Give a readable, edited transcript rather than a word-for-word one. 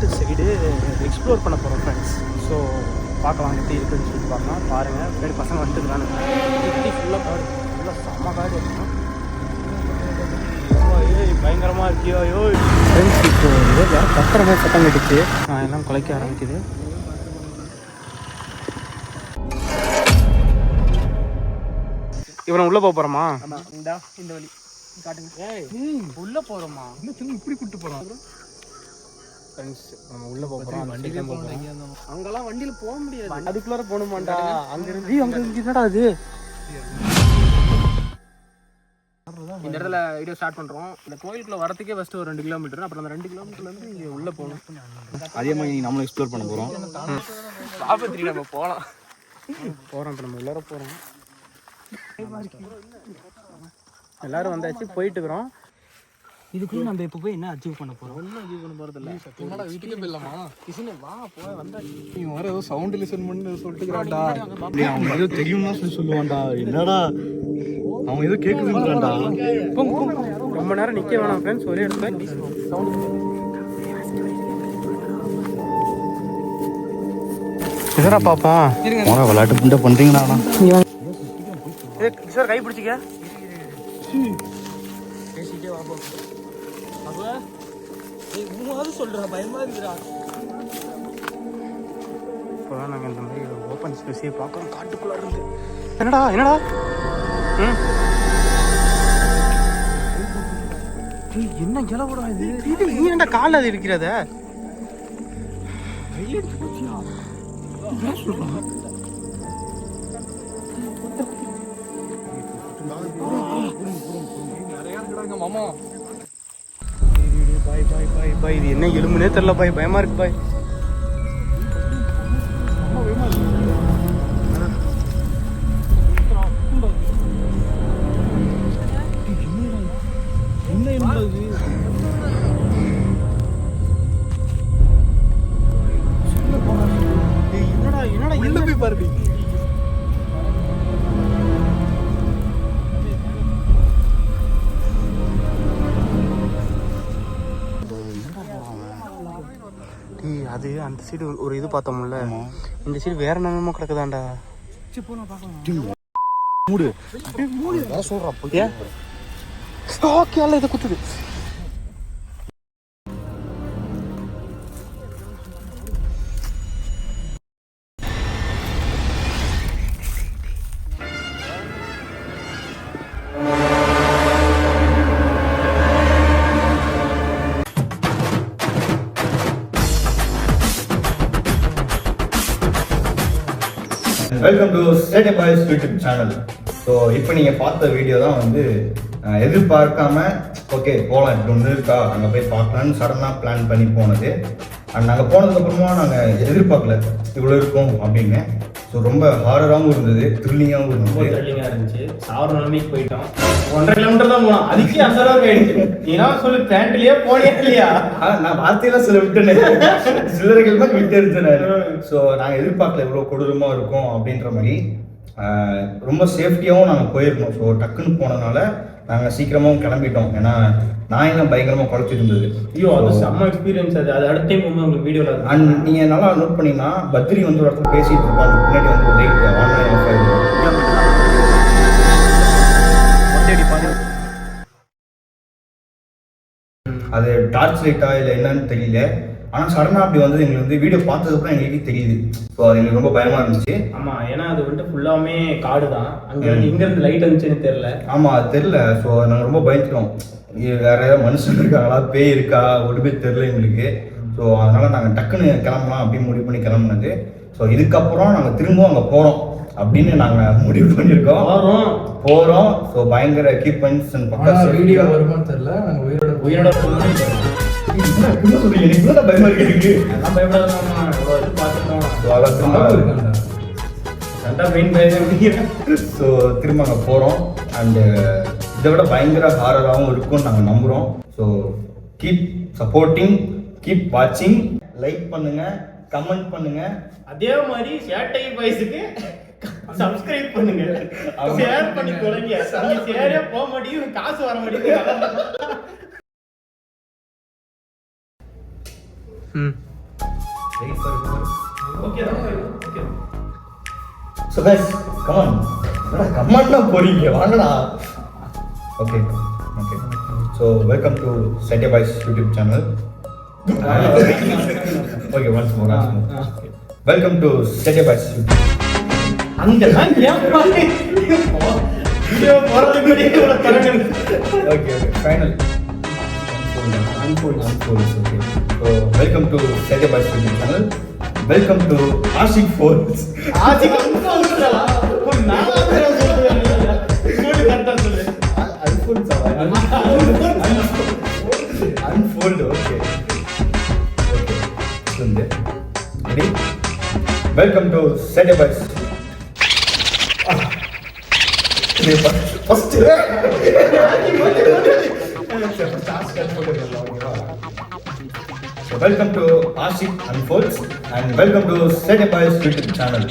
காட்டு side explore பண்ண போகிறோம் ஃப்ரெண்ட்ஸ். ஸோ பார்க்கலாம் எப்படி இருக்குதுன்னு சொல்லிட்டு பார்க்கலாம். பாருங்கள் பின்னாடி பசங்க வந்துட்டுருக்காங்க. சுற்றி ஃபுல்லாக காடு, ஃபுல்லாக செம்ம காடு இருக்கும். பயங்கரமாக இருக்கியோ யோ ஃப்ரெண்ட்ஸ். இப்போ வேறு கத்துற மாதிரி சத்தம் கட்டிச்சு, எல்லாம் குலைக்க ஆரம்பிக்குது. இவனை உள்ளே போக போகிறோமா? இந்த வழி காட்டுங்க. உள்ளே போகிறோமா? இன்னும் இப்படி கூப்பிட்டு போகிறோம் ஃப்ரெண்ட்ஸ். நம்ம உள்ளே போகிறோம். வண்டியிலே போகணும். அங்கெல்லாம் வண்டியில் போக முடியாது, அதுக்குள்ளார போகணுமாண்டா. அங்கேருந்து அங்கே என்னடா அது? இந்த இடத்துல வீடியோ ஸ்டார்ட் பண்ணுறோம். இந்த கோயிலுக்குள்ளே வரத்துக்கே ஃபஸ்ட்டு ஒரு 2 கிலோமீட்டர், அப்புறம் அந்த 2 கிலோமீட்டர்லேருந்து இங்கே உள்ளே போகணும். அதே மாதிரி நம்மளும் எக்ஸ்ப்ளோர் பண்ண போகிறோம். ஆபத்திரி நம்ம போகலாம் போகிறோம். இப்போ நம்ம எல்லாரும் போகிறோம். எல்லாரும் வந்தாச்சு, போயிட்டு இருக்கிறோம். இதுக்குள்ள நம்ம இப்போ போய் என்ன அச்சீவ் பண்ண போகிறோம்? ஒன்றும் அச்சீவ் பண்ண போகிறது இல்லை. சத்தியமாக வீட்டுக்கே போயிடலாமா? கிஷனு வா போய் வந்தாச்சு. நீ வர ஏதோ சவுண்ட் லிசன் பண்ணி சொல்லிட்டுக்கிறான்டா. அவன் ஏதோ தெரியும்னா சொல்லுவான்டா. என்னடா அவன் ஏதோ கேட்குதுன்றான்டா. ரொம்ப நேரம் நிற்க வேணாம் ஃப்ரெண்ட்ஸ், ஒரே இடத்துல சவுண்ட். எதரா பாப்போம் விளையாட்டு புண்டை பண்ணுறீங்கண்ணா. சார் கை பிடிச்சிக்க. பேசிட்டே வா சொல்றா, பயமா இருக்குடா. இப்போதான் நாங்கள் இந்த மாதிரி ஓப்பன் ஸ்பேஸையே பார்க்குறோம். காட்டுக்குள்ளே இருந்து என்னடா என்னடா என்ன இலவுடா இது? இது நீ ஏன்டா காலில் அது இருக்கிறத? மாமா பாய் பாய் பாய் பாய். இது என்ன எலும்புனே தெரியல பாய், பயமா இருக்கு பாய். என்னடா என்னடா என்ன போய் பாருங்க. அது அந்த சைடு ஒரு இது பார்த்தோம்ல, இந்த சைடு வேற என்னமோ கிடக்குதாண்டா. மூடு சொல்றேன். ஓகே அல்ல, இதை குத்துது. Welcome to state boys YouTube channel. So இப்போ நீங்கள் பார்த்த வீடியோ தான் வந்து எதிர்பார்க்காம ஓகே போகலாம், இப்படி ஒன்று இருக்கா அங்கே போய் பார்க்கலான்னு சடனாக பிளான் பண்ணி போனது. அண்ட் நாங்கள் போனதுக்கப்புறமா நாங்கள் எதிர்பார்க்கல இவ்வளோ இருக்கும் அப்படின்னு. ஸோ ரொம்ப ஹாரராகவும் இருந்தது, த்ரில்லிங்காகவும் இருந்தது. த்ரில்லிங்காக இருந்துச்சு. சாவர நிலைமைக்கு போயிட்டோம். 1.5 கிலோமீட்டர் தான் போனோம், அதுக்கே அந்த அளவுக்கு ஆயிடுச்சு. நீனா சொல்லு, பேண்ட்லயே போனே இல்லையா? நான் வார்த்தையெல்லாம் சில விட்டுனேன், சில்லறைகள் தான் விட்டு இருந்தேன். ஸோ நாங்கள் எதிர்பார்க்கல இவ்வளோ கொடூரமாக இருக்கும் அப்படின்ற மாதிரி. ரொம்ப சேஃப்டியாகவும் நாங்கள் போயிருந்தோம். ஸோ டக்குன்னு போனதுனால நாங்கள் சீக்கிரமாகவும் கிளம்பிட்டோம். ஏன்னா நாயெல்லாம் பயங்கரமாக குறைச்சிட்டு இருந்தது. ஐயோ, அது செம்ம எக்ஸ்பீரியன்ஸ். அது அடுத்த டைம் வந்து உங்களுக்கு வீடியோவில். அண்ட் நீங்கள் நல்லா நோட் பண்ணிங்கன்னா பத்ரி வந்து ஒரு இடத்துல பேசிகிட்டு இருப்பாங்க, பின்னாடி வந்து ஒரு லைட் ஆன்லைன் ஆஃப் ஆகிடும். அது டார்ச் லைட்டா இல்லை என்னன்னு தெரியல. ஆனால் சடனாக அப்படி வந்து எங்களுக்கு வந்து வீடியோ பார்த்ததுக்கப்புறம் எங்களுக்கு தெரியுது. ஸோ அது எங்களுக்கு ரொம்ப பயமாக இருந்துச்சு. ஆமாம், ஏன்னா அது வந்துட்டு ஃபுல்லாமே காடு தான். அங்கேருந்து இங்கேருந்து லைட் வந்துச்சுன்னு தெரியல. ஆமாம், அது தெரியல. ஸோ நாங்கள் ரொம்ப பயந்துட்டோம். வேற ஏதாவது மனுஷன் இருக்காங்களா, பேய் இருக்கா, ஒரு பேர் தெரியல எங்களுக்கு. ஸோ அதனால நாங்கள் டக்குன்னு கிளம்பலாம் அப்படின்னு முடிவு பண்ணி கிளம்புனது. ஸோ இதுக்கப்புறம் நாங்கள் திரும்பவும் அங்கே போகிறோம் அப்படின்னு நாங்கள் முடிவு பண்ணியிருக்கோம். போகிறோம். ஸோ பயங்கர எக்யூப்மெண்ட்ஸ் அண்ட் பக்கம் வீடியோ வருமானு தெரியல. நாங்கள் உயிரோட பயமா இருக்கு. ஸோ திரும்ப அங்கே போகிறோம். அண்டு இதை விட பயங்கர ஹாரராகவும் இருக்கும்னு நாங்கள் நம்புகிறோம். ஸோ கீப் சப்போர்ட்டிங், கீப் வாட்சிங், லைக் பண்ணுங்க, கமெண்ட் பண்ணுங்க. அதே மாதிரி சேட்டை பாய்ஸுக்கு சப்ஸ்கிரைப் பண்ணுங்க, ஷேர் பண்ணி தொலைங்க. ஷேரே போக மாட்டேங்குது, காசு வர மாட்டேங்குது. Wait for it. Okay. So guys, come on. Come on na போறீங்க வாங்கடா. Okay. So welcome to Satya Boys YouTube channel. Okay, once more. Okay. Welcome to Satya Boys YouTube. அங்கதான் ஏன் பாரு வீடியோ போறதுக்கு முன்னாடி இவள தரங்க. Okay, final. Unfold. Okay. So welcome to Satya Boys YouTube channel. Welcome to Ashik Folds. Ashik Unfolds டா. ஒரு நாளா பேர சொல்றீங்க. இன்னொரு கரெக்ட்டா சொல்லு. Unfolds ah. Unfold. Okay. Sunde. Ready? Welcome to Satya Boys. First. Welcome to Ashik Unfolds and welcome to Satya Boys YouTube channel.